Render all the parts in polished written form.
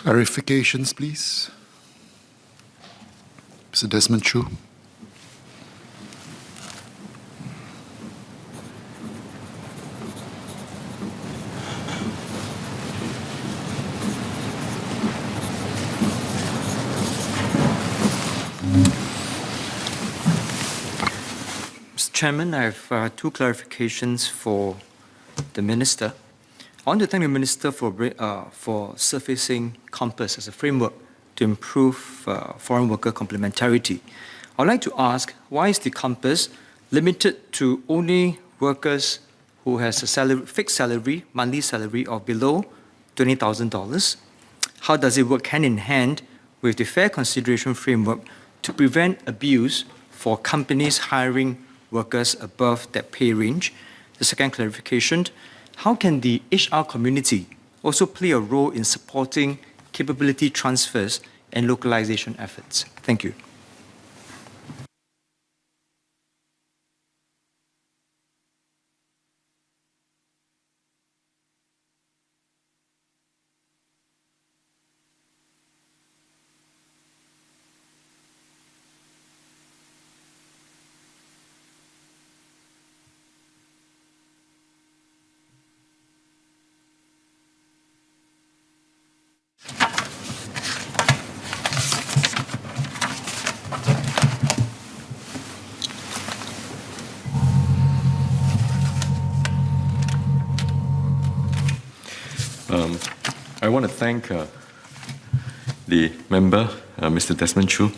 Clarifications, please. Mr. Desmond Chu. Mr. Chairman, I have two clarifications for the Minister. I want to thank the Minister for surfacing COMPASS as a framework to improve foreign worker complementarity. I would like to ask, why is the COMPASS limited to only workers who has a fixed salary, monthly salary of below $20,000? How does it work hand in hand with the fair consideration framework to prevent abuse for companies hiring workers above that pay range? The second clarification, how can the HR community also play a role in supporting capability transfers and localization efforts? Thank you. I want to thank the member, Mr. Desmond Chu,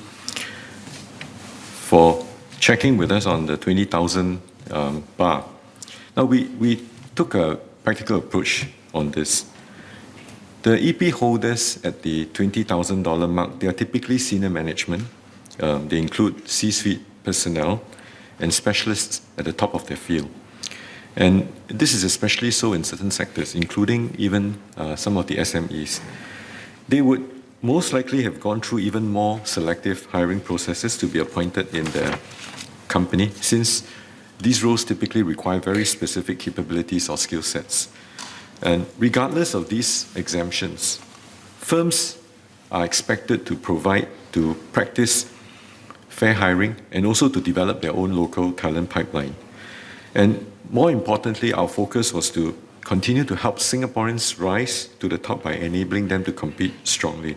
for checking with us on the 20,000 bar. Now, we took a practical approach on this. The EP holders at the $20,000 mark, they are typically senior management. They include C-suite personnel and specialists at the top of their field. And this is especially so in certain sectors, including even some of the SMEs. They would most likely have gone through even more selective hiring processes to be appointed in their company, since these roles typically require very specific capabilities or skill sets. And regardless of these exemptions, firms are expected to practice fair hiring and also to develop their own local talent pipeline. And more importantly, our focus was to continue to help Singaporeans rise to the top by enabling them to compete strongly.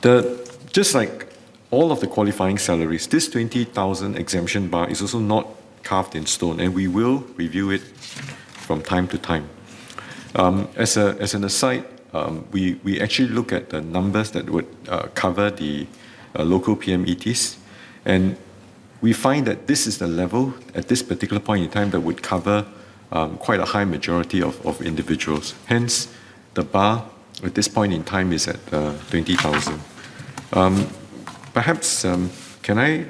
Just like all of the qualifying salaries, this 20,000 exemption bar is also not carved in stone, and we will review it from time to time. As an aside, we actually look at the numbers that would cover the local PMETs, and we find that this is the level at this particular point in time that would cover quite a high majority of individuals. Hence, the bar at this point in time is at 20,000. Perhaps, can I...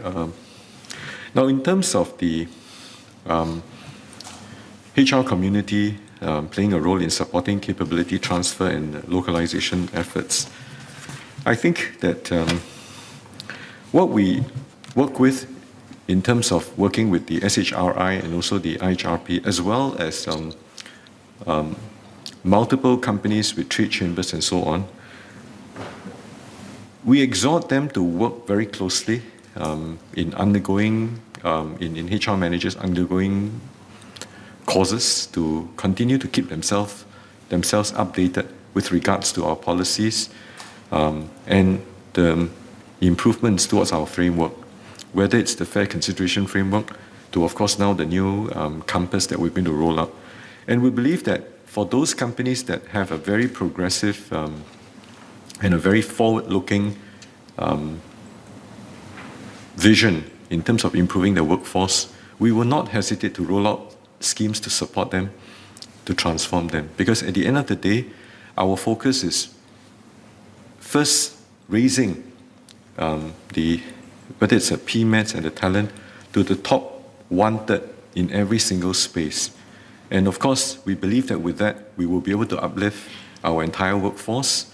now, in terms of the HR community playing a role in supporting capability transfer and localization efforts, I think that what we work with in terms of working with the SHRI and also the IHRP, as well as multiple companies with trade chambers and so on, we exhort them to work very closely in undergoing, in HR managers undergoing courses to continue to keep themselves updated with regards to our policies and the improvements towards our framework, whether it's the fair consideration framework to, of course, now the new COMPASS that we're going to roll out. And we believe that for those companies that have a very progressive and a very forward-looking vision in terms of improving their workforce, we will not hesitate to roll out schemes to support them, to transform them. Because at the end of the day, our focus is first raising whether it's a PMETs and the talent, to the top 1/3 in every single space. And of course, we believe that with that, we will be able to uplift our entire workforce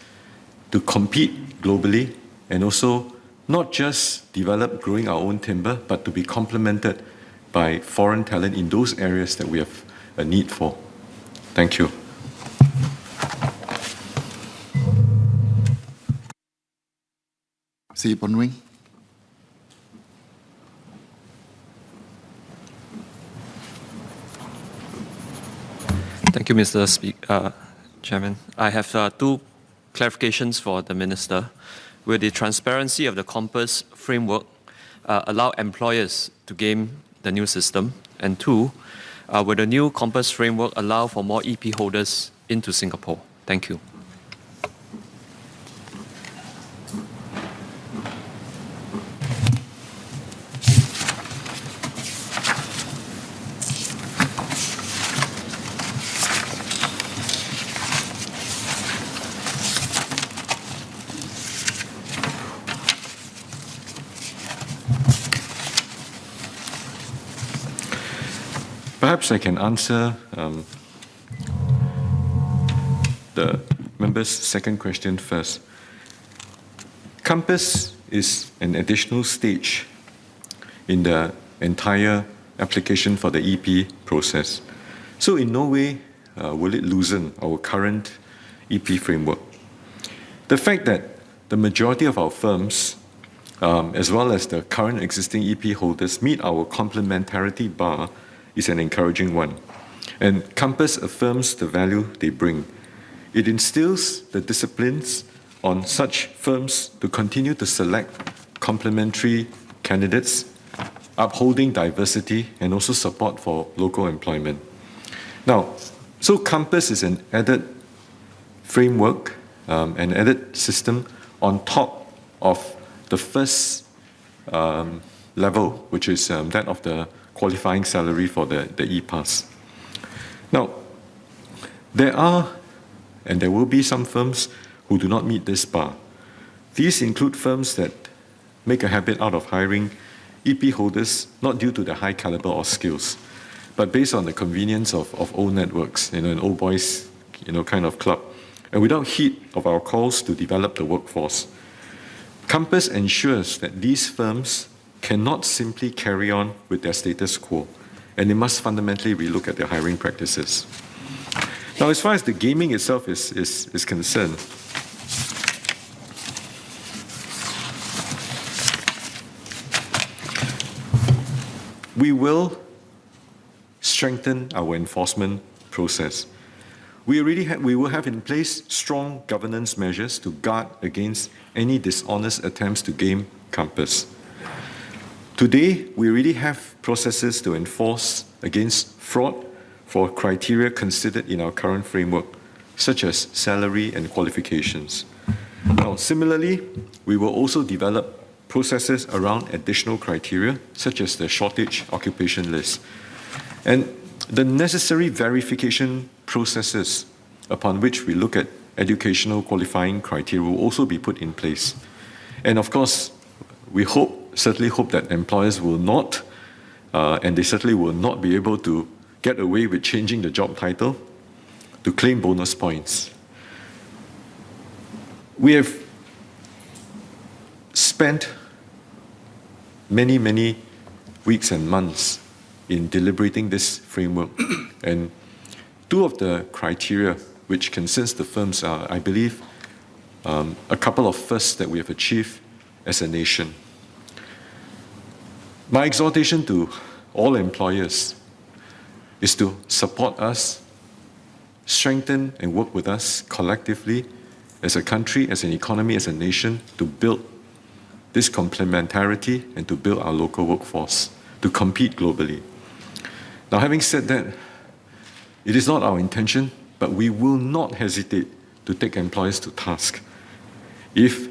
to compete globally and also not just develop growing our own timber, but to be complemented by foreign talent in those areas that we have a need for. Thank you. See Leng. Thank you, Mr. Chairman. I have two clarifications for the Minister. Will the transparency of the Compass framework allow employers to game the new system? And two, will the new Compass framework allow for more EP holders into Singapore? Thank you. Perhaps I can answer the member's second question first. Compass is an additional stage in the entire application for the EP process. So in no way will it loosen our current EP framework. The fact that the majority of our firms, as well as the current existing EP holders, meet our complementarity bar is an encouraging one. And Compass affirms the value they bring. It instills the disciplines on such firms to continue to select complementary candidates, upholding diversity and also support for local employment. Now, so Compass is an added framework, an added system on top of the first level, which is that of the qualifying salary for the E-Pass. Now, there are and there will be some firms who do not meet this bar. These include firms that make a habit out of hiring EP holders not due to their high caliber or skills, but based on the convenience of old networks, an old boys kind of club, and without heed of our calls to develop the workforce. Compass ensures that these firms cannot simply carry on with their status quo, and they must fundamentally relook at their hiring practices. Now, as far as the gaming itself is concerned, we will strengthen our enforcement process. We will have in place strong governance measures to guard against any dishonest attempts to game Compass. Today, we already have processes to enforce against fraud for criteria considered in our current framework, such as salary and qualifications. Now, similarly, we will also develop processes around additional criteria, such as the shortage occupation list. And the necessary verification processes upon which we look at educational qualifying criteria will also be put in place. And of course, we certainly hope that employers will not, and they certainly will not be able to get away with changing the job title to claim bonus points. We have spent many weeks and months in deliberating this framework, and two of the criteria which concerns the firms are, I believe, a couple of firsts that we have achieved as a nation. My exhortation to all employers is to support us, strengthen and work with us collectively as a country, as an economy, as a nation, to build this complementarity and to build our local workforce, to compete globally. Now, having said that, it is not our intention, but we will not hesitate to take employers to task if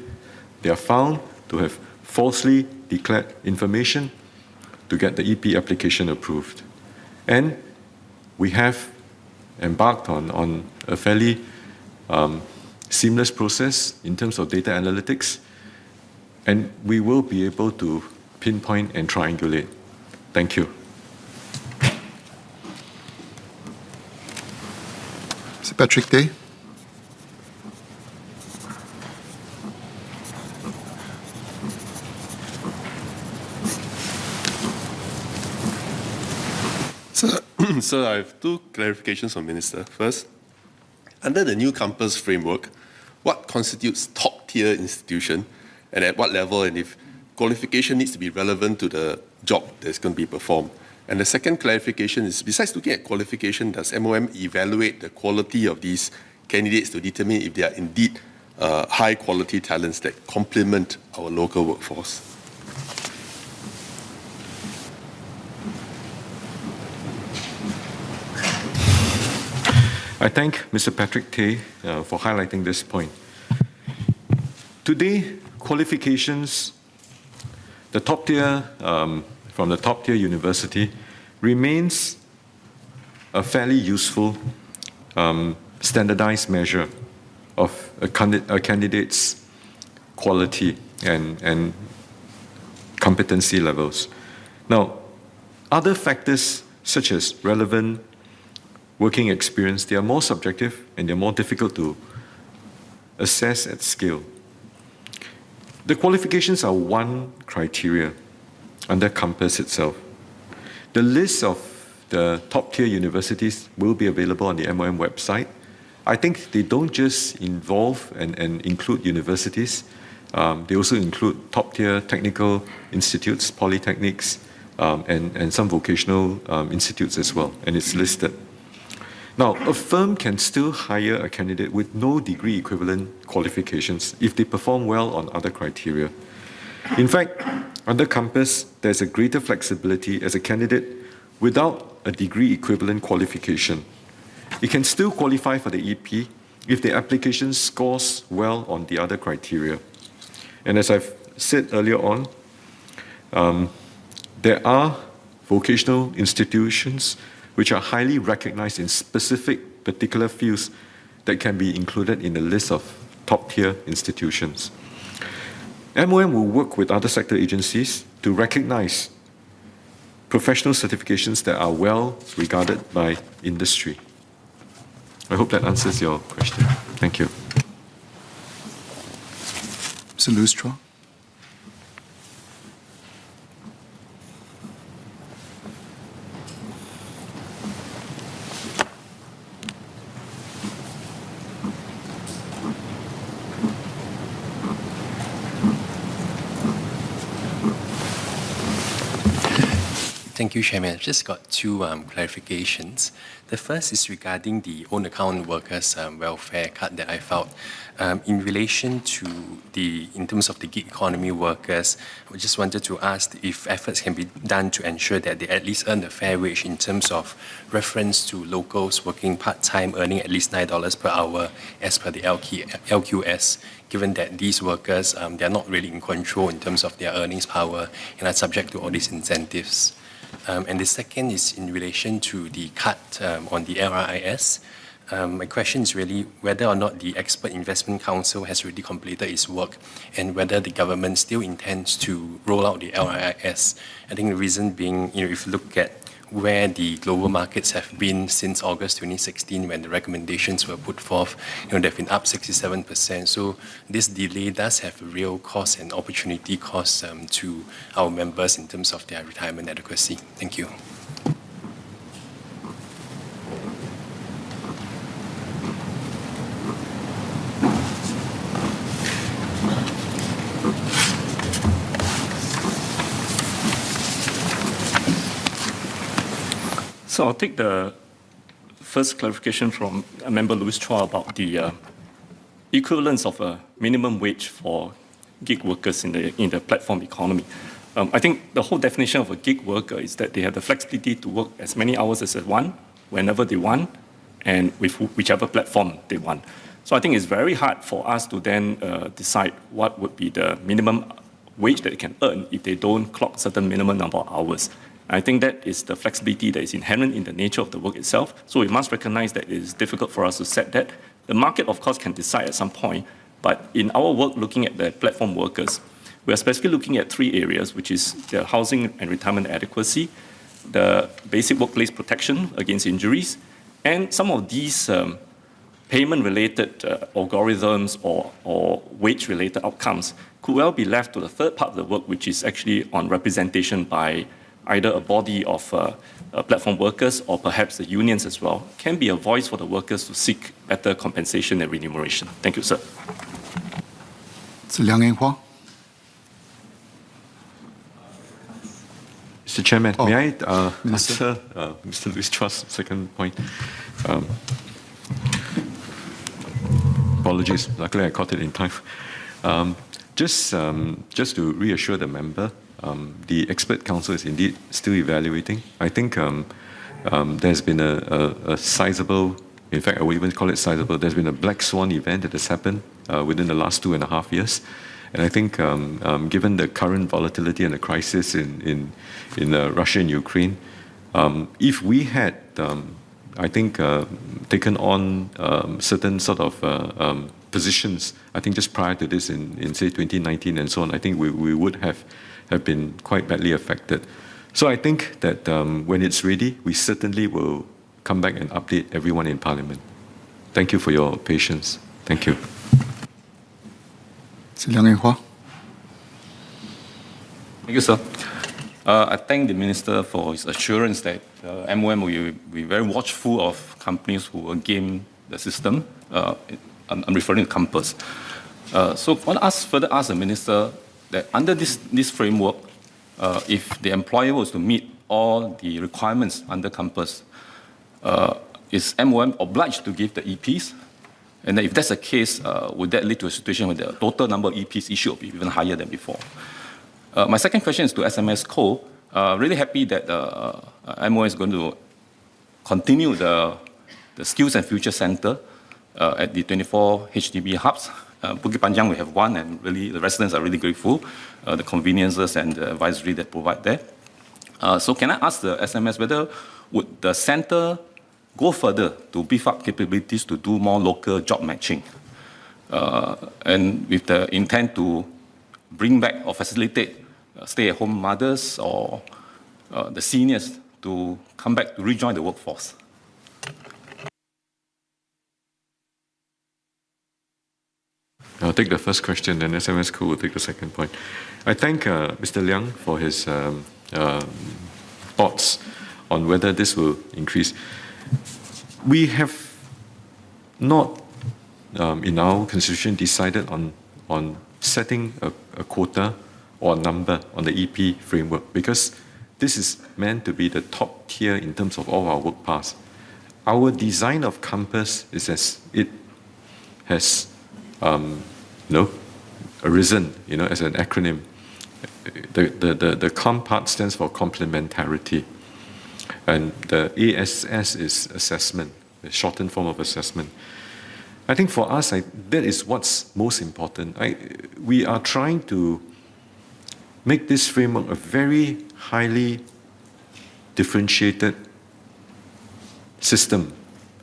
they are found to have falsely declared information to get the EP application approved. And we have embarked on a fairly seamless process in terms of data analytics, and we will be able to pinpoint and triangulate. Thank you. Mr. Patrick Tay. So I have two clarifications from Minister. First, under the new Compass framework, what constitutes top-tier institution, and at what level, and if qualification needs to be relevant to the job that's going to be performed. And the second clarification is, besides looking at qualification, does MOM evaluate the quality of these candidates to determine if they are indeed high quality talents that complement our local workforce? I thank Mr. Patrick Tay for highlighting this point. Today, qualifications, the top tier, from the top tier university, remains a fairly useful standardized measure of a candidate's quality and competency levels. Now, other factors such as relevant working experience, they are more subjective and they're more difficult to assess at scale. The qualifications are one criteria under COMPASS itself. The list of the top-tier universities will be available on the MOM website. I think they don't just involve and include universities. They also include top-tier technical institutes, polytechnics, and some vocational institutes as well, and it's listed. Now, a firm can still hire a candidate with no degree equivalent qualifications if they perform well on other criteria. In fact, under COMPASS, there's a greater flexibility as a candidate without a degree equivalent qualification. It can still qualify for the EP if the application scores well on the other criteria. And as I've said earlier on, there are vocational institutions which are highly recognized in specific particular fields that can be included in the list of top-tier institutions. MOM will work with other sector agencies to recognize professional certifications that are well regarded by industry. I hope that answers your question. Thank you. Mr. Lustra. Thank you, Chairman. I've just got two clarifications. The first is regarding the own account workers welfare cut that I filed. In relation to in terms of the gig economy workers, I just wanted to ask if efforts can be done to ensure that they at least earn a fair wage in terms of reference to locals working part-time, earning at least $9 per hour as per the LQS, given that these workers, they're not really in control in terms of their earnings power and are subject to all these incentives. And the second is in relation to the cut on the LRIS. My question is really whether or not the Expert Investment Council has already completed its work and whether the government still intends to roll out the LRIS. I think the reason being, if you look at where the global markets have been since August 2016 when the recommendations were put forth, they've been up 67%. So this delay does have a real cost and opportunity cost to our members in terms of their retirement adequacy. Thank you. So I'll take the first clarification from Member Louis Chua about the equivalence of a minimum wage for gig workers in the platform economy. I think the whole definition of a gig worker is that they have the flexibility to work as many hours as they want, whenever they want, and with whichever platform they want. So I think it's very hard for us to then decide what would be the minimum wage that they can earn if they don't clock a certain minimum number of hours. I think that is the flexibility that is inherent in the nature of the work itself. So we must recognize that it is difficult for us to set that. The market, of course, can decide at some point. But in our work looking at the platform workers, we are specifically looking at three areas, which is the housing and retirement adequacy, the basic workplace protection against injuries, and some of these payment-related algorithms or wage-related outcomes could well be left to the third part of the work, which is actually on representation by either a body of platform workers or perhaps the unions as well, can be a voice for the workers to seek better compensation and remuneration. Thank you, sir. Mr. Liang Eng Hua. Mr. Chairman, Oh, may I Minister. answer Mr. Louis Chua's second point? Apologies, luckily I caught it in time. Just to reassure the member, the expert council is indeed still evaluating. I think there's been a sizable, in fact, I would even call it sizable, there's been a black swan event that has happened within the last 2.5 years. And I think given the current volatility and the crisis in Russia and Ukraine, if we had, I think, taken on certain sort of positions, I think just prior to this in say 2019 and so on, I think we would have been quite badly affected. So I think that when it's ready, we certainly will come back and update everyone in Parliament. Thank you for your patience. Thank you. Liang Eng-hua. Thank you, sir. I thank the Minister for his assurance that MOM will be very watchful of companies who will game the system. I'm referring to Compass. So I want to further ask the Minister that under this framework, if the employer was to meet all the requirements under Compass, is MOM obliged to give the EPs? And if that's the case, would that lead to a situation where the total number of EPs issued will be even higher than before? My second question is to SMS Co. Really happy that MOM is going to continue the Skills and Future Center at the 24 HDB hubs. Bukit Panjang, we have one, and really the residents are really grateful, the conveniences and the advisory that provide there. So can I ask the SMS whether would the center go further to beef up capabilities to do more local job matching, and with the intent to bring back or facilitate stay-at-home mothers or the seniors to come back to rejoin the workforce? I'll take the first question, then SMS Co will take the second point. I thank Mr. Liang for his thoughts on whether this will increase. We have not, in our constitution, decided on setting a quota or a number on the EP framework, because this is meant to be the top tier in terms of all our work paths. Our design of Compass is as it has arisen, as an acronym. The COM part stands for complementarity. And the ASS is assessment, the shortened form of assessment. I think for us, that is what's most important. We are trying to make this framework a very highly differentiated system,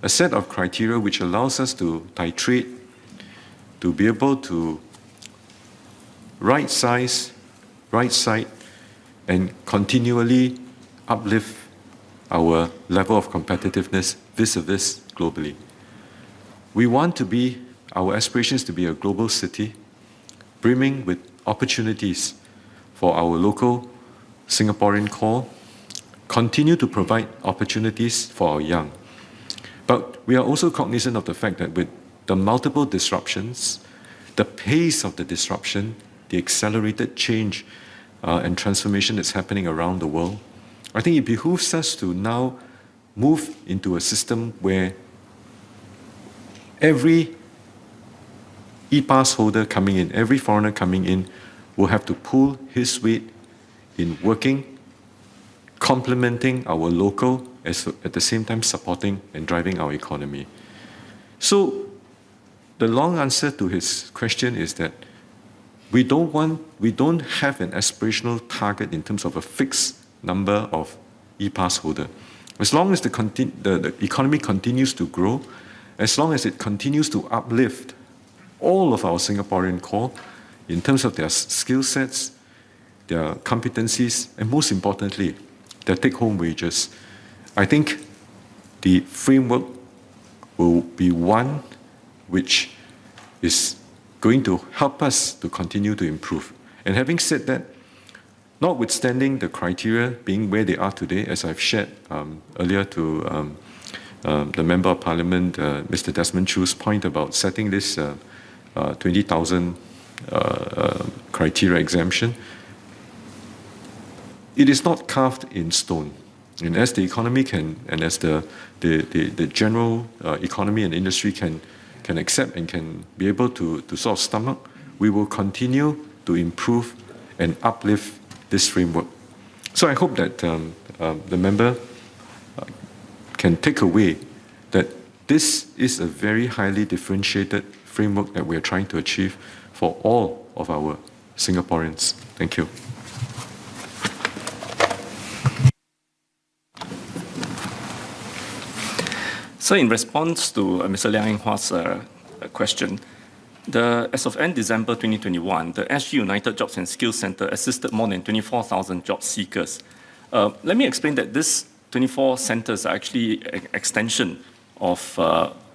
a set of criteria which allows us to titrate, to be able to right size, right site, and continually uplift our level of competitiveness vis-a-vis globally. We want to be, our aspirations to be a global city, brimming with opportunities for our local Singaporean core, continue to provide opportunities for our young. But we are also cognizant of the fact that with the multiple disruptions, the pace of the disruption, the accelerated change and transformation that's happening around the world, I think it behooves us to now move into a system where every e-pass holder coming in, every foreigner coming in, will have to pull his weight in working, complementing our local, at the same time supporting and driving our economy. So the long answer to his question is that we don't have an aspirational target in terms of a fixed number of e-pass holder. As long as the economy continues to grow, as long as it continues to uplift all of our Singaporean core in terms of their skill sets, their competencies, and most importantly, their take-home wages, I think the framework will be one which is going to help us to continue to improve. And having said that, notwithstanding the criteria being where they are today, as I've shared earlier to the Member of Parliament, Mr. Desmond Chu's point about setting this 20,000 criteria exemption, it is not carved in stone. And as the economy can, and as the general economy and industry can accept and can be able to sort of stomach, we will continue to improve and uplift this framework. So I hope that the member can take away that this is a very highly differentiated framework that we are trying to achieve for all of our Singaporeans. Thank you. So in response to Mr. Liang Eng Hua's question, as of end December 2021, the SG United Jobs and Skills Centre assisted more than 24,000 job seekers. Let me explain that this 24 centres are actually an extension of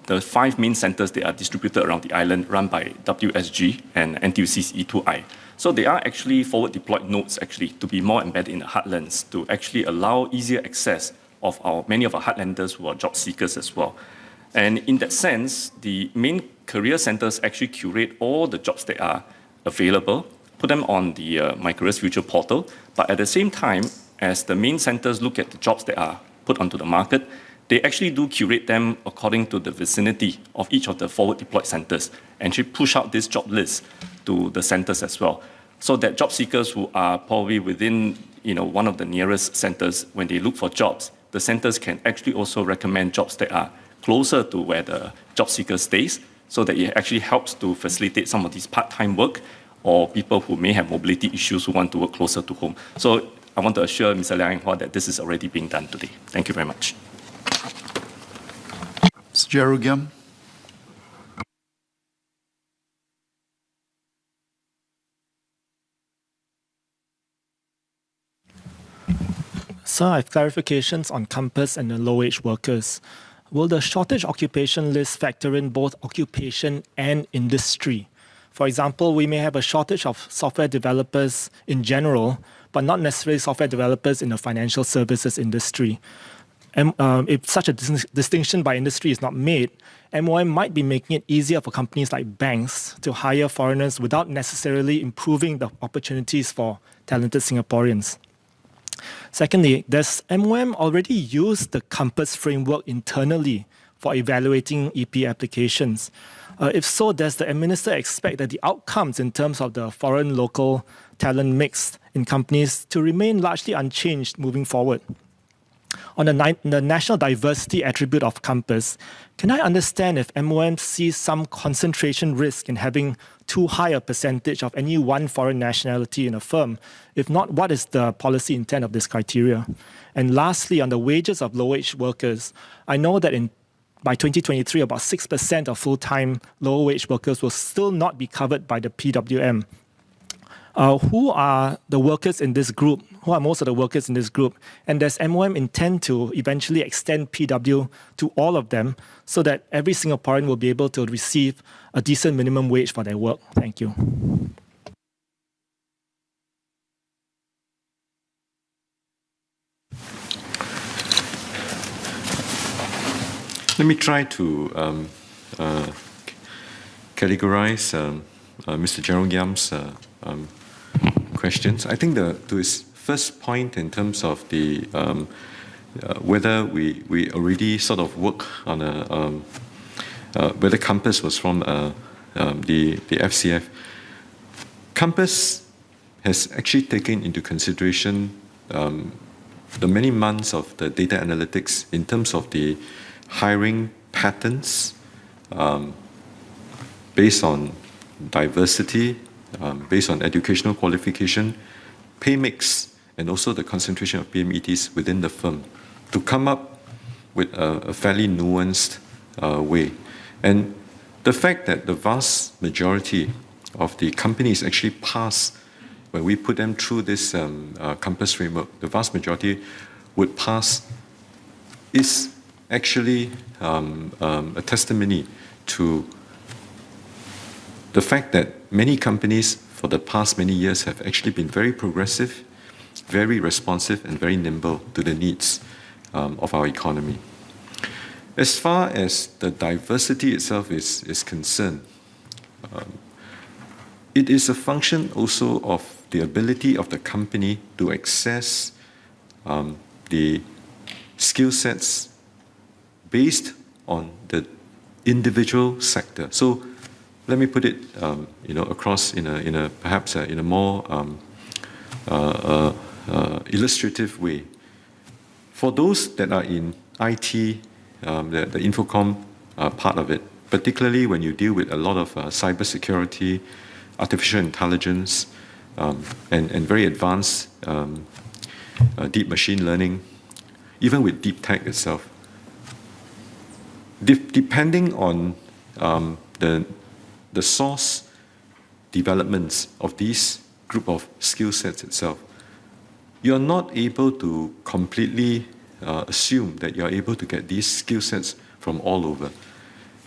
the 5 main centres that are distributed around the island run by WSG and NTUC's E2I. So they are actually forward deployed nodes actually to be more embedded in the heartlands to actually allow easier access of many of our heartlanders who are job seekers as well. And in that sense, the main career centres actually curate all the jobs that are available, put them on the My Careers Future portal, but at the same time, as the main centres look at the jobs that are put onto the market, they actually do curate them according to the vicinity of each of the forward deployed centres and should push out this job list to the centres as well. So that job seekers who are probably within one of the nearest centres, when they look for jobs, the centres can actually also recommend jobs that are closer to where the job seeker stays, so that it actually helps to facilitate some of these part-time work or people who may have mobility issues who want to work closer to home. So I want to assure Mr. Liang Eng Hua that this is already being done today. Thank you very much. Mr. Gerald Giam. Sir, I have clarifications on campus and the low-wage workers. Will the shortage occupation list factor in both occupation and industry? For example, we may have a shortage of software developers in general, but not necessarily software developers in the financial services industry. And if such a distinction by industry is not made, MOM might be making it easier for companies like banks to hire foreigners without necessarily improving the opportunities for talented Singaporeans. Secondly, does MOM already use the Compass framework internally for evaluating EP applications? If so, does the Minister expect that the outcomes in terms of the foreign-local talent mix in companies to remain largely unchanged moving forward? On the national diversity attribute of Compass, can I understand if MOM sees some concentration risk in having too high a percentage of any one foreign nationality in a firm? If not, what is the policy intent of this criteria? And lastly, on the wages of low-wage workers, I know that by 2023, about 6% of full-time low-wage workers will still not be covered by the PWM. Who are the workers in this group? Who are most of the workers in this group? And does MOM intend to eventually extend PW to all of them so that every Singaporean will be able to receive a decent minimum wage for their work? Thank you. Let me try to categorize Mr. Gerald Giam's questions. I think to his first point in terms of the whether we already sort of work on whether Compass was from the FCF. Compass has actually taken into consideration the many months of the data analytics in terms of the hiring patterns based on diversity, based on educational qualification, pay mix, and also the concentration of PMETs within the firm to come up with a fairly nuanced way. And the fact that the vast majority of the companies actually pass, when we put them through this Compass framework, the vast majority would pass is actually a testimony to the fact that many companies for the past many years have actually been very progressive, very responsive, and very nimble to the needs of our economy. As far as the diversity itself is concerned, it is a function also of the ability of the company to access the skill sets based on the individual sector. So let me put it, across in a perhaps in a more illustrative way. For those that are in IT, the Infocom part of it, particularly when you deal with a lot of cybersecurity, artificial intelligence, and very advanced deep machine learning, even with deep tech itself. Depending on the source developments of these group of skill sets itself, you're not able to completely assume that you're able to get these skill sets from all over.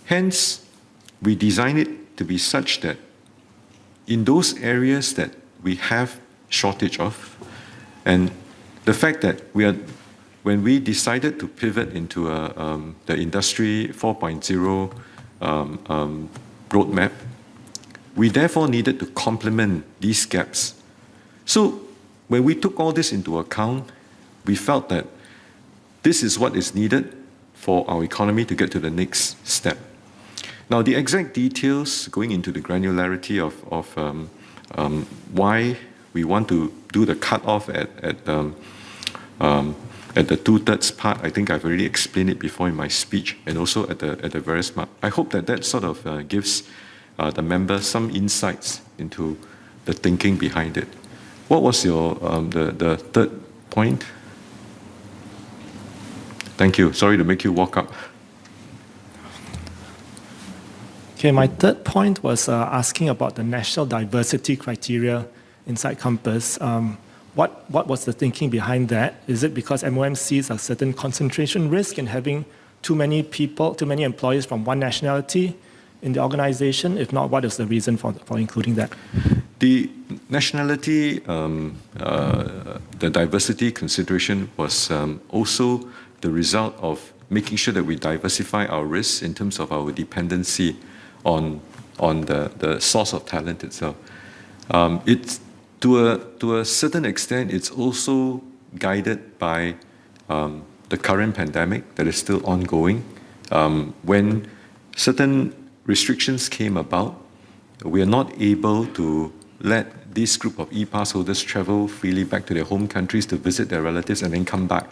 Hence, we design it to be such that in those areas that we have shortage of, and the fact that when we decided to pivot into the Industry 4.0 roadmap, we therefore needed to complement these gaps. So when we took all this into account, we felt that this is what is needed for our economy to get to the next step. Now, the exact details, going into the granularity of why we want to do the cutoff at the 2/3 part, I think I've already explained it before in my speech, and also at the various mark. I hope that sort of gives the members some insights into the thinking behind it. What was your the third point? Thank you. Sorry to make you walk up. Okay, my third point was asking about the national diversity criteria inside Compass. What was the thinking behind that? Is it because MOM sees a certain concentration risk in having too many people, too many employees from one nationality in the organization? If not, what is the reason for including that? The nationality, the diversity consideration was also the result of making sure that we diversify our risks in terms of our dependency on the source of talent itself. It's to a certain extent, it's also guided by the current pandemic that is still ongoing. When certain restrictions came about, we are not able to let this group of e-pass holders travel freely back to their home countries to visit their relatives and then come back.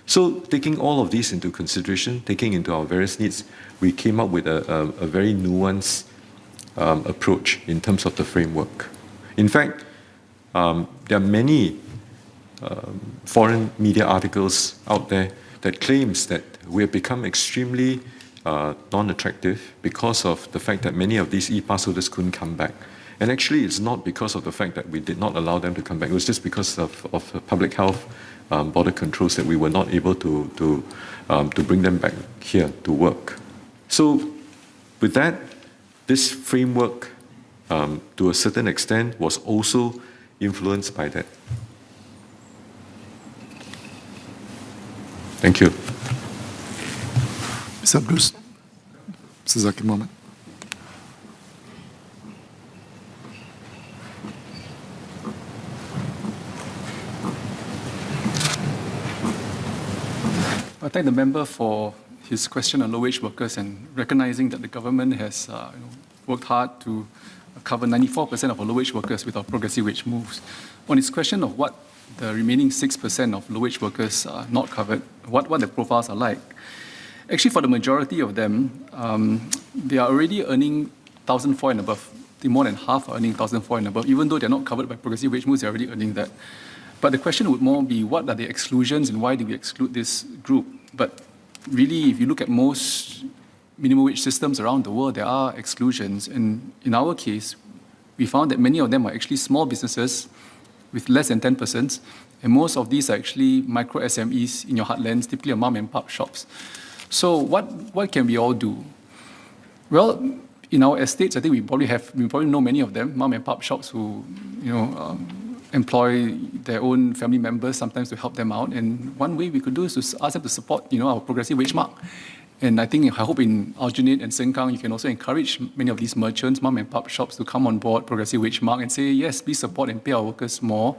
So taking all of these into consideration, taking into our various needs, we came up with a very nuanced approach in terms of the framework. In fact, there are many foreign media articles out there that claims that we have become extremely non-attractive because of the fact that many of these e-pass holders couldn't come back. And actually, it's not because of the fact that we did not allow them to come back. It was just because of public health border controls that we were not able to bring them back here to work. So with that, this framework, to a certain extent, was also influenced by that. Thank you. Mr. Bruce. Mr. Zaqy Mohamad. I thank the member for his question on low-wage workers and recognizing that the government has worked hard to cover 94% of our low-wage workers with our progressive wage moves. On his question of what the remaining 6% of low-wage workers are not covered, what the profiles are like, actually for the majority of them, they are already earning 1,400 and above. I think more than half are earning 1,400 and above. Even though they're not covered by progressive wage moves, they're already earning that. But the question would more be, what are the exclusions and why do we exclude this group? But really, if you look at most minimum wage systems around the world, there are exclusions. And in our case, we found that many of them are actually small businesses with less than 10 persons. And most of these are actually micro SMEs in your heartlands, typically your mom and pop shops. So what can we all do? Well, in our estates, I think we probably know many of them, mom and pop shops who, employ their own family members sometimes to help them out. And one way we could do is to ask them to support, our progressive wage mark. And I hope in Aljunied and Sengkang, you can also encourage many of these merchants, mom and pop shops to come on board progressive wage mark and say, yes, please support and pay our workers more.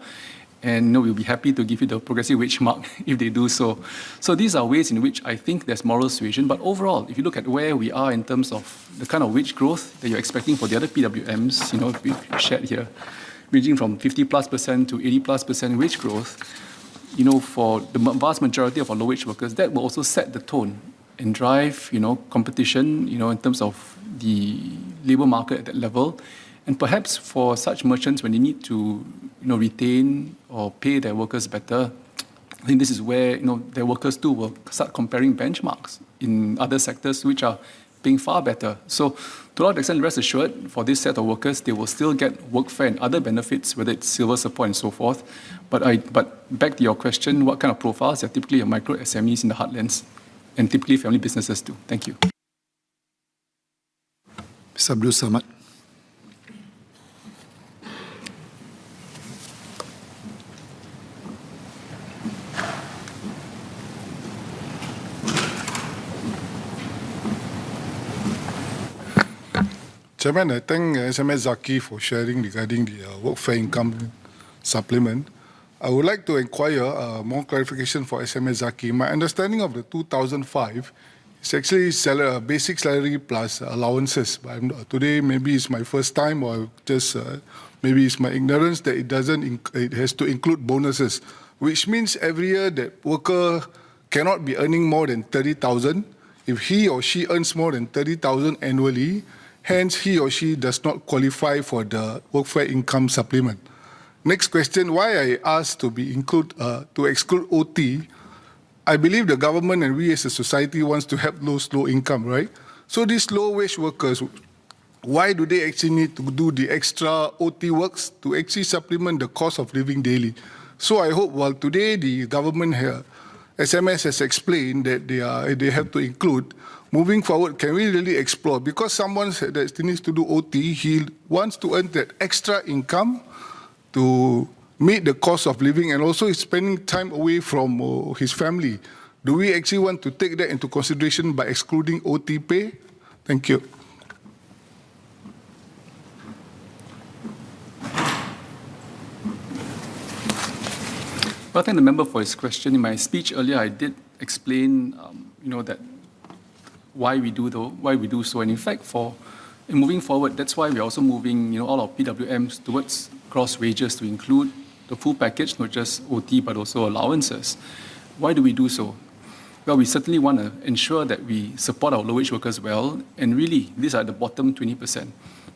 And we'll be happy to give you the progressive wage mark if they do so. So these are ways in which I think there's moral suasion. But overall, if you look at where we are in terms of the kind of wage growth that you're expecting for the other PWMs, we've shared here, ranging from 50+% to 80+% wage growth, for the vast majority of our low-wage workers, that will also set the tone and drive, competition, in terms of the labor market at that level. And perhaps for such merchants, when they need to, retain or pay their workers better, I think this is where, their workers too will start comparing benchmarks in other sectors which are paying far better. So to a lot of extent, rest assured, for this set of workers, they will still get workfare and other benefits, whether it's silver support and so forth. But back to your question, what kind of profiles? They're typically micro SMEs in the heartlands, and typically family businesses too. Thank you. Mr. Abdul Samad. Chairman, I thank SMS Zaqy for sharing regarding the workfare income supplement. I would like to inquire more clarification for SMS Zaqy. My understanding of the 2005 is actually basic salary plus allowances. But today, maybe it's my first time, or just maybe it's my ignorance that it has to include bonuses, which means every year that worker cannot be earning more than 30,000. If he or she earns more than 30,000 annually, hence he or she does not qualify for the workfare income supplement. Next question, why I asked to exclude OT. I believe the government and we as a society wants to help those low income, right? So these low wage workers, why do they actually need to do the extra OT works to actually supplement the cost of living daily? So I hope while today the government here, SMS has explained that they have to include, moving forward, can we really explore? Because someone said that he needs to do OT, he wants to earn that extra income to meet the cost of living, and also he's spending time away from his family. Do we actually want to take that into consideration by excluding OT pay? Thank you. Well, I thank the member for his question. In my speech earlier, I did explain, that why we do so. And in fact, in moving forward, that's why we're also moving, all our PWMs towards gross wages to include the full package, not just OT, but also allowances. Why do we do so? Well, we certainly want to ensure that we support our low-wage workers well, and really, these are the bottom 20%.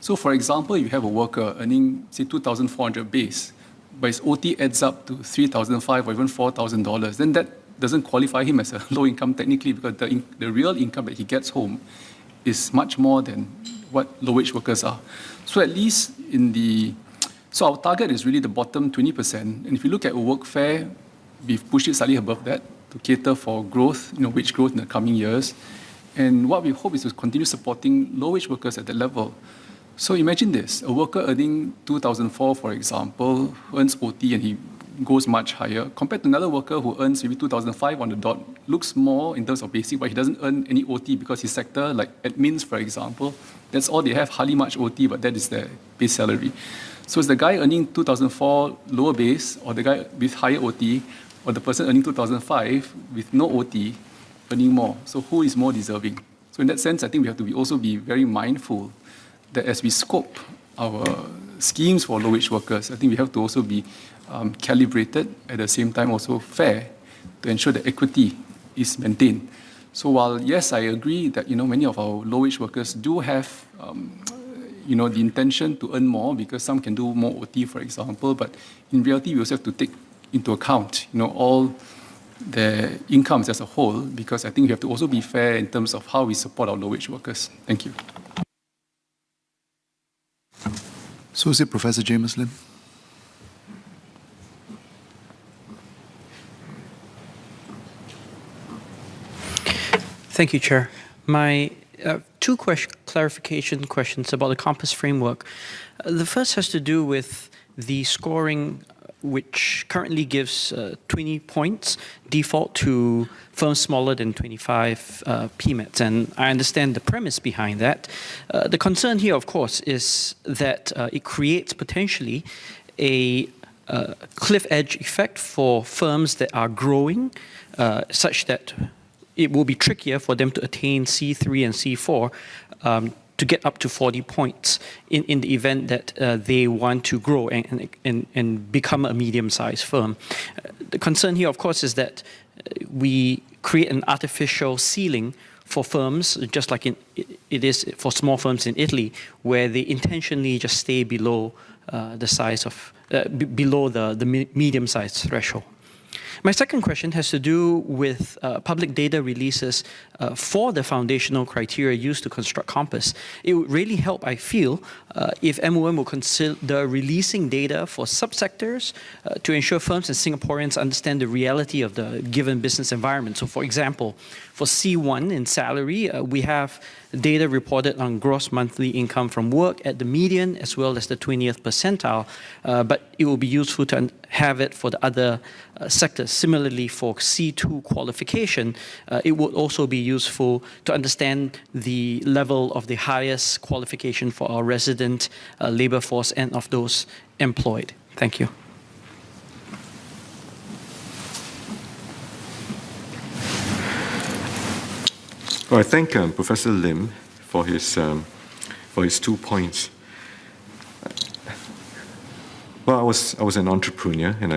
So, for example, if you have a worker earning, say, 2,400 base, but his OT adds up to $3,500 or even $4,000, then that doesn't qualify him as a low income technically, because the real income that he gets home is much more than what low-wage workers are. So at least so our target is really the bottom 20%. And if you look at workfare, we've pushed it slightly above that to cater for growth, wage growth in the coming years. And what we hope is to continue supporting low-wage workers at that level. So imagine this, a worker earning 2,004, for example, earns OT and he goes much higher, compared to another worker who earns maybe 2,005 on the dot, looks more in terms of basic, but he doesn't earn any OT because his sector, like admins, for example, that's all they have, hardly much OT, but that is their base salary. So it's the guy earning 2,004 lower base, or the guy with higher OT, or the person earning 2,005 with no OT, earning more. So who is more deserving? So in that sense, I think we have to also be very mindful that as we scope our schemes for low-wage workers, I think we have to also be calibrated, at the same time also fair, to ensure that equity is maintained. So while, yes, I agree that many of our low-wage workers do have the intention to earn more, because some can do more OT, for example, but in reality, we also have to take into account all their incomes as a whole, because I think we have to also be fair in terms of how we support our low-wage workers. Thank you. Associate Professor James Lim. Thank you, Chair. My two clarification questions about the Compass framework. The first has to do with the scoring which currently gives 20 points default to firms smaller than 25 PMETs. And I understand the premise behind that. The concern here, of course, is that it creates potentially a cliff edge effect for firms that are growing, such that it will be trickier for them to attain C3 and C4 to get up to 40 points in the event that they want to grow and become a medium-sized firm. The concern here, of course, is that we create an artificial ceiling for firms, just like it is for small firms in Italy, where they intentionally just stay below the size of, below the medium-sized threshold. My second question has to do with public data releases for the foundational criteria used to construct Compass. It would really help, I feel, if MOM will consider releasing data for subsectors to ensure firms and Singaporeans understand the reality of the given business environment. So for example, for C1 in salary, we have data reported on gross monthly income from work at the median as well as the 20th percentile, but it will be useful to have it for the other sectors. Similarly, for C2 qualification, it would also be useful to understand the level of the highest qualification for our resident labor force and of those employed. Thank you. Well, I thank Professor Lim for his 2 points. Well, I was an entrepreneur, and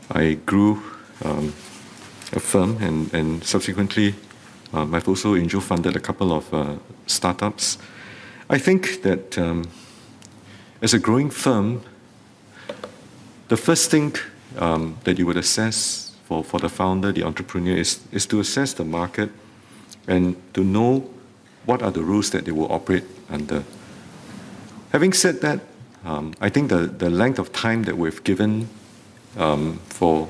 I grew a firm, and subsequently I've also angel funded a couple of startups. I think that as a growing firm, the first thing that you would assess for the founder, the entrepreneur, is to assess the market and to know what are the rules that they will operate under. Having said that, I think the length of time that we've given for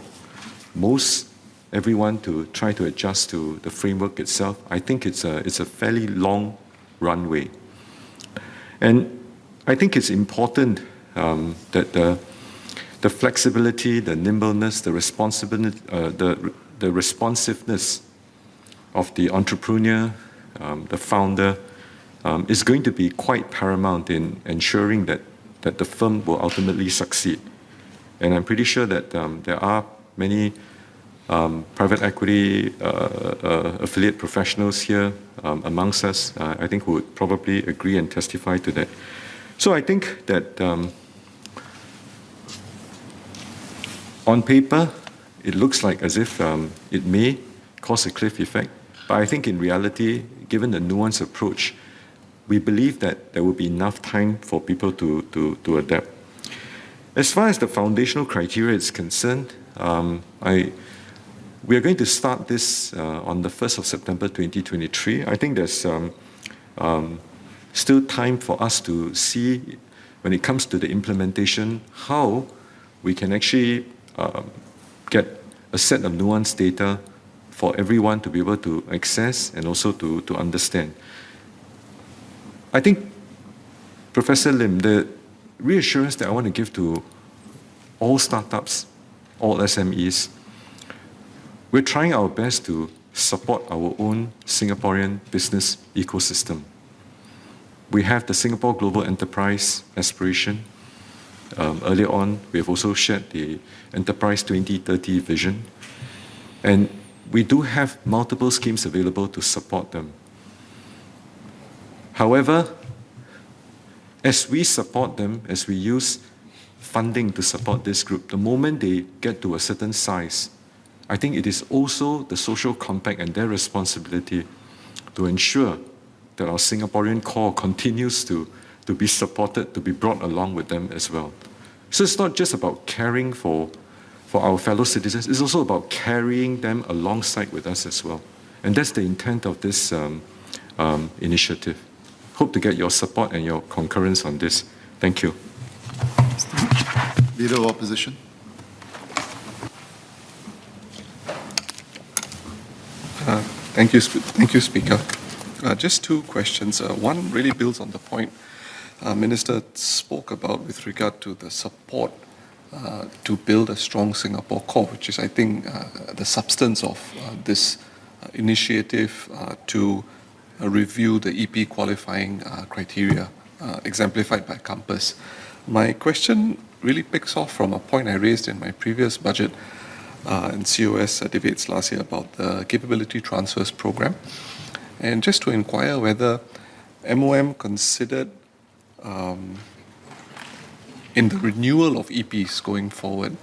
most everyone to try to adjust to the framework itself, I think it's a fairly long runway. And I think it's important that the flexibility, the nimbleness, the responsibility, the responsiveness of the entrepreneur, the founder, is going to be quite paramount in ensuring that the firm will ultimately succeed. And I'm pretty sure that there are many private equity affiliate professionals here amongst us, I think, who would probably agree and testify to that. So I think that on paper, it looks like as if it may cause a cliff effect. But I think in reality, given the nuanced approach, we believe that there will be enough time for people to adapt. As far as the foundational criteria is concerned, we are going to start this on the 1st of September 2023. I think there's still time for us to see, when it comes to the implementation, how we can actually get a set of nuanced data for everyone to be able to access and also to understand. I think, Professor Lim, the reassurance that I want to give to all startups, all SMEs, we're trying our best to support our own Singaporean business ecosystem. We have the Singapore Global Enterprise aspiration. Earlier on, we have also shared the Enterprise 2030 vision. And we do have multiple schemes available to support them. However, as we support them, as we use funding to support this group, the moment they get to a certain size, I think it is also the social compact and their responsibility to ensure that our Singaporean core continues to be supported, to be brought along with them as well. So it's not just about caring for our fellow citizens, it's also about carrying them alongside with us as well. And that's the intent of this initiative. Hope to get your support and your concurrence on this. Thank you. Leader of Opposition. Thank you, Speaker. Just two questions. One really builds on the point Minister spoke about with regard to the support to build a strong Singapore core, which is, I think, the substance of this initiative to review the EP qualifying criteria exemplified by Compass. My question really picks off from a point I raised in my previous budget and COS debates last year about the capability transfers program. And just to inquire whether MOM considered in the renewal of EPs going forward,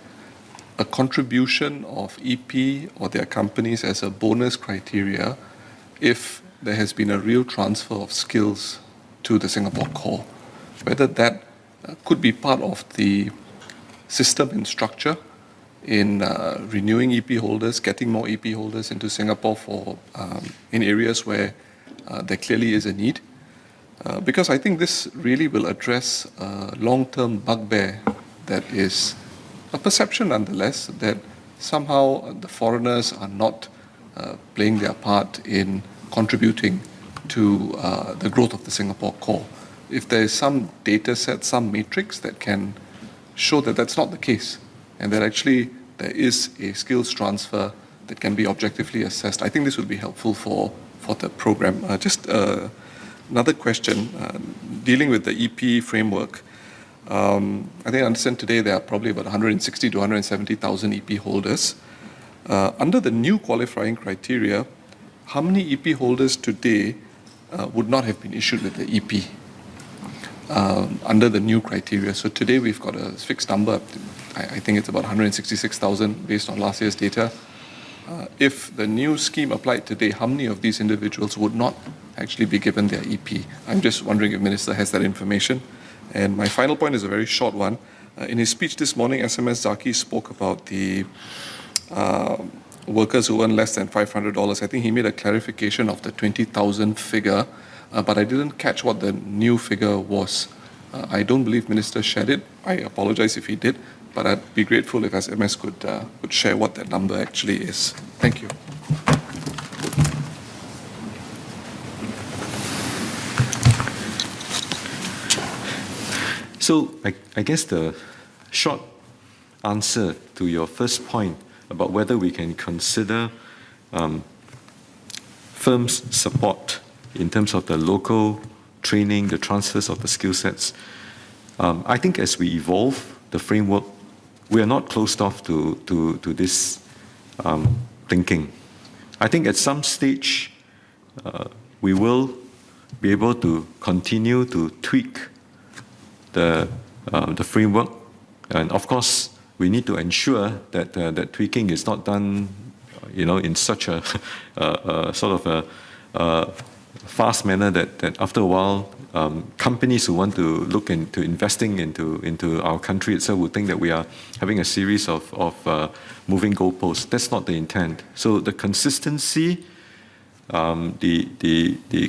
a contribution of EP or their companies as a bonus criteria if there has been a real transfer of skills to the Singapore core, whether that could be part of the system and structure in renewing EP holders, getting more EP holders into Singapore for in areas where there clearly is a need. Because I think this really will address a long-term bugbear that is a perception nonetheless that somehow the foreigners are not playing their part in contributing to the growth of the Singapore core. If there is some data set, some matrix that can show that that's not the case and that actually there is a skills transfer that can be objectively assessed, I think this would be helpful for the program. Another question, dealing with the EP framework. I think I understand today there are probably about 160 to 170,000 EP holders. Under the new qualifying criteria, how many EP holders today would not have been issued with the EP under the new criteria? So today we've got a fixed number. I think it's about 166,000 based on last year's data. If the new scheme applied today, how many of these individuals would not actually be given their EP? I'm just wondering if the Minister has that information. And my final point is a very short one. In his speech this morning, SMS Zaqy spoke about the workers who earn less than $500. I think he made a clarification of the 20,000 figure, but I didn't catch what the new figure was. I don't believe Minister shared it. I apologize if he did, but I'd be grateful if SMS could share what that number actually is. Thank you. So I guess the short answer to your first point about whether we can consider firms' support in terms of the local training, the transfers of the skill sets, I think as we evolve the framework, we are not closed off to this thinking. I think at some stage we will be able to continue to tweak the framework, and of course we need to ensure that that tweaking is not done, in such a sort of a fast manner that after a while companies who want to look into investing into our country itself will think that we are having a series of moving goalposts. That's not the intent. So the consistency, the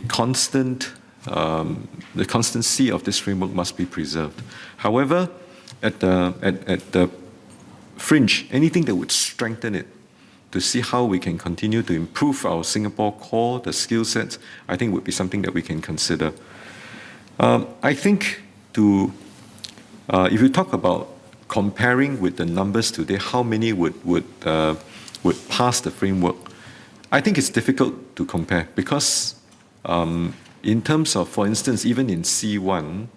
constancy of this framework must be preserved. However, at the fringe, anything that would strengthen it, to see how we can continue to improve our Singapore core, the skill sets, I think would be something that we can consider. I think if you talk about comparing with the numbers today, how many would pass the framework, I think it's difficult to compare because in terms of, for instance, even in C1,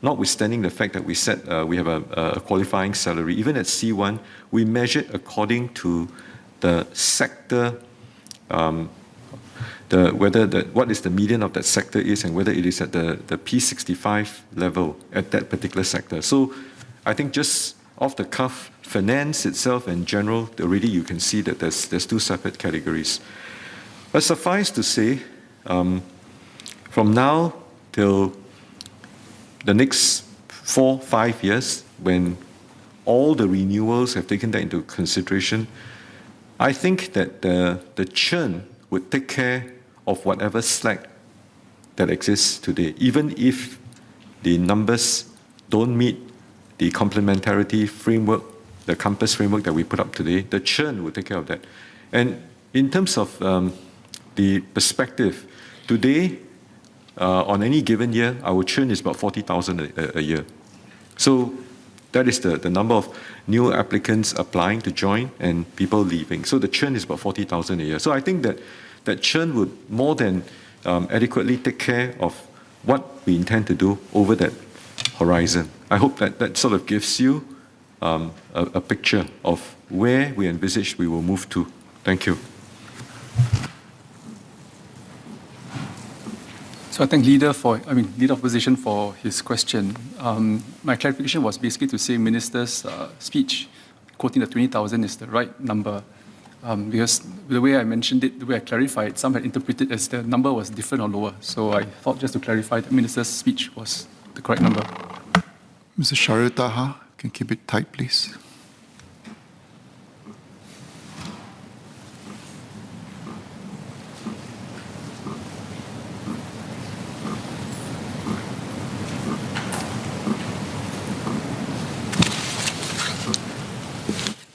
notwithstanding the fact that we said we have a qualifying salary, even at C1, we measured according to the sector, what is the median of that sector is, and whether it is at the P65 level at that particular sector. So I think just off the cuff, finance itself and general, already you can see that there's two separate categories. But suffice to say, from now till the next 4-5 years, when all the renewals have taken that into consideration, I think that the churn would take care of whatever slack that exists today. Even if the numbers don't meet the complementarity framework, the Compass framework that we put up today, the churn would take care of that. And in terms of the perspective, today, on any given year, our churn is about 40,000 a year. So That is the number of new applicants applying to join and people leaving. So the churn is about 40,000 a year. So I think that churn would more than adequately take care of what we intend to do over that horizon. I hope that sort of gives you a picture of where we envisage we will move to. Thank you. So I thank Leader Opposition for his question. My clarification was basically to say Minister's speech quoting the 20,000 is the right number. Because the way I mentioned it, the way I clarified, some had interpreted as the number was different or lower. So I thought just to clarify that Minister's speech was the correct number. Mr. Shahril Taha, can keep it tight, please.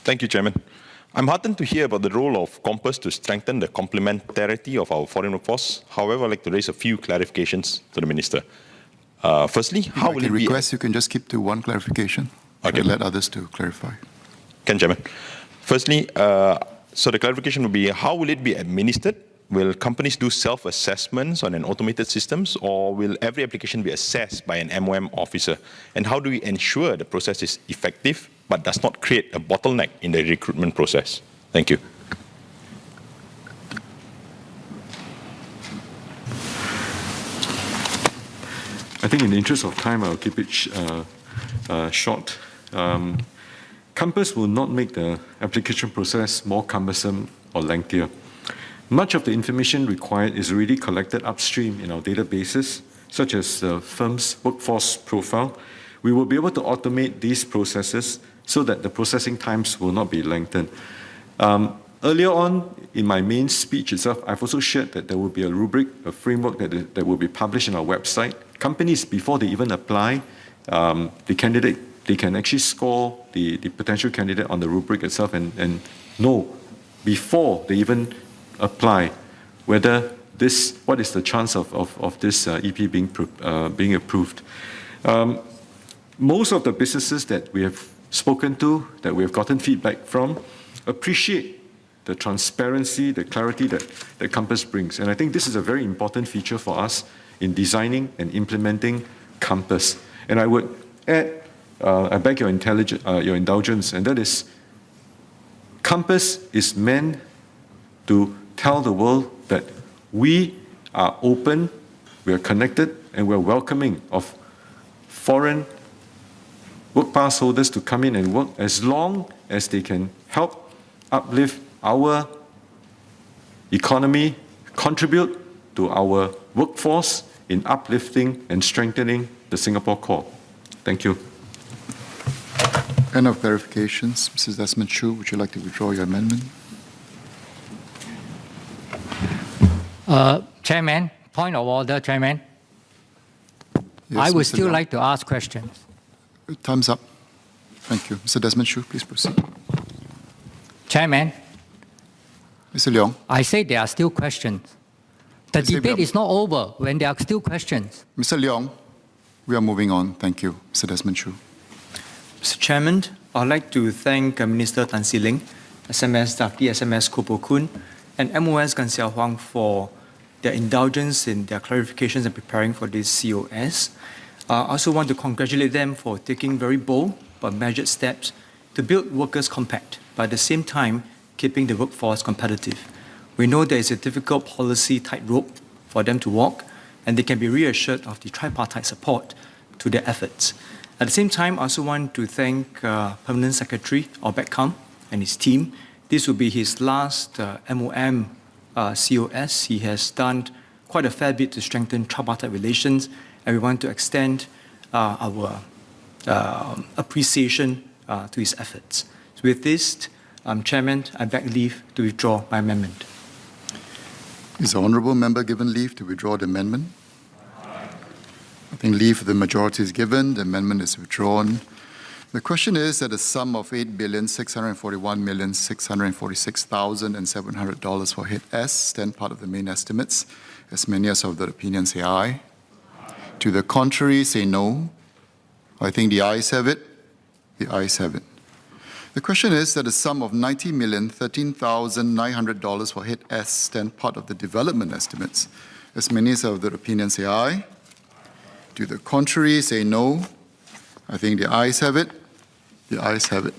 Thank you, Chairman. I'm heartened to hear about the role of COMPAS to strengthen the complementarity of our foreign workforce. However, I'd like to raise a few clarifications to the Minister. Firstly, how will it be... request you can just keep to one clarification. Okay. And let others to clarify. Can, Chairman. Firstly, so the clarification will be, how will it be administered? Will companies do self-assessments on an automated systems, or will every application be assessed by an MOM officer? And how do we ensure the process is effective but does not create a bottleneck in the recruitment process? Thank you. I think in the interest of time, I'll keep it short. COMPAS will not make the application process more cumbersome or lengthier. Much of the information required is already collected upstream in our databases, such as the firm's workforce profile. We will be able to automate these processes so that the processing times will not be lengthened. Earlier on, in my main speech itself, I've also shared that there will be a rubric, a framework that will be published on our website. Companies, before they even apply, the candidate, they can actually score the potential candidate on the rubric itself and know before they even apply whether what is the chance of this EP being approved. Most of the businesses that we have spoken to, that we have gotten feedback from, appreciate the transparency, the clarity that COMPAS brings. And I think this is a very important feature for us in designing and implementing COMPAS. And I would add, I beg your indulgence, and that is, COMPAS is meant to tell the world that we are open, we are connected, and we're welcoming of foreign work pass holders to come in and work as long as they can help uplift our economy, contribute to our workforce in uplifting and strengthening the Singapore core. Thank you. End of clarifications. Mrs. Desmond Chu, would you like to withdraw your amendment? Chairman, point of order, Chairman. Yes, I would Mr. still Leong. like to ask questions. Time's up. Thank you. Mr. Desmond Chu, please proceed. Chairman, Mr. Leong. I say there are still questions. The debate is not over when there are still questions. Mr. Leong, we are moving on. Thank you. Mr. Desmond Chu. Mr. Chairman, I'd like to thank Minister Tan See Leng, SMS Zaqy, SMS Koh Poh Koon, and MOS Gan Xiao Huang for their indulgence in their clarifications and preparing for this COS. I also want to congratulate them for taking very bold but measured steps to build workers' compact, but at the same time, keeping the workforce competitive. We know there is a difficult policy tightrope for them to walk, and they can be reassured of the tripartite support to their efforts. At the same time, I also want to thank Permanent Secretary Beckham and his team. This will be his last MOM COS. He has done quite a fair bit to strengthen tripartite relations, and we want to extend our appreciation to his efforts. So with this, Chairman, I beg leave to withdraw my amendment. Is the honourable member given leave to withdraw the amendment? I think leave for the majority is given. The amendment is withdrawn. The question is that a sum of $8,641,646,700 for hit S stand part of the main estimates. As many as of the opinion say aye. To the contrary, say no. I think the ayes have it. The ayes have it. The question is that the sum of $90,013,900 for Head S stand part of the development estimates. As many as of the opinion say aye. To the contrary, say no. I think the ayes have it. The ayes have it.